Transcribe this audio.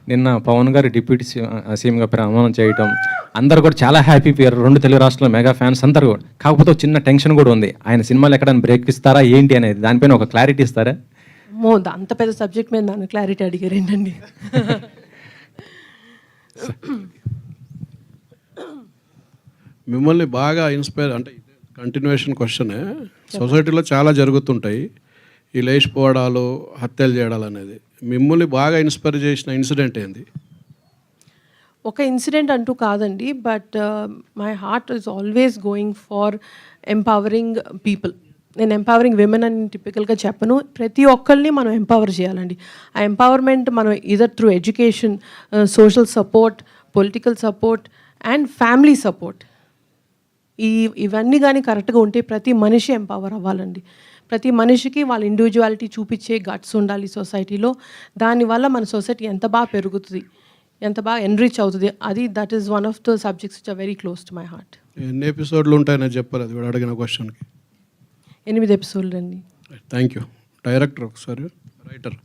నిన్న పవన్ గారు డిప్యూటీ సీఎంగా ప్రమాణం చేయటం అందరూ కూడా చాలా హ్యాపీ పోయారు. 2 తెలుగు రాష్ట్రాల మెగా ఫ్యాన్స్ అందరూ కూడా. కాకపోతే ఒక చిన్న టెన్షన్ కూడా ఉంది. ఆయన సినిమాలు ఎక్కడైనా బ్రేక్ ఇస్తారా ఏంటి అనేది, దానిపైన ఒక క్లారిటీ ఇస్తారా? అమ్మో, అంత పెద్ద సబ్జెక్ట్ మీద నన్ను క్లారిటీ అడిగారు ఏంటండి. మిమ్మల్ని బాగా ఇన్స్పైర్ అంటే కంటిన్యూషన్ క్వశ్చనే. సొసైటీలో చాలా జరుగుతుంటాయి ఈ లేచిపోవడాలు, హత్యలు చేయడాలు అనేది. మిమ్మల్ని బాగా ఇన్స్పైర్ చేసిన ఇన్సిడెంట్ ఏంది? ఒక ఇన్సిడెంట్ అంటూ కాదండి, but my heart is always going for empowering people. నేను ఎంపవరింగ్ విమెన్ అని టిపికల్గా చెప్పను. ప్రతి ఒక్కరిని మనం ఎంపవర్ చేయాలండి. ఆ ఎంపవర్మెంట్ మనం either through education, social support, political support and family support, ఇవన్నీ కానీ కరెక్ట్గా ఉంటే ప్రతి మనిషి ఎంపవర్ అవ్వాలండి. ప్రతి మనిషికి వాళ్ళ ఇండివిజువాలిటీ చూపించే గట్స్ ఉండాలి సొసైటీలో. దానివల్ల మన సొసైటీ ఎంత బాగా పెరుగుతుంది, ఎంత బాగా ఎన్రిచ్ అవుతుంది. That is one of the subjects which are very close to my heart. ఎన్ని ఎపిసోడ్లు ఉంటాయని చెప్పారు అది కూడా అడిగిన క్వశ్చన్కి. 8 ఎపిసోడ్లు అండి. Thank you. డైరెక్టర్ ఒకసారి, రైటర్.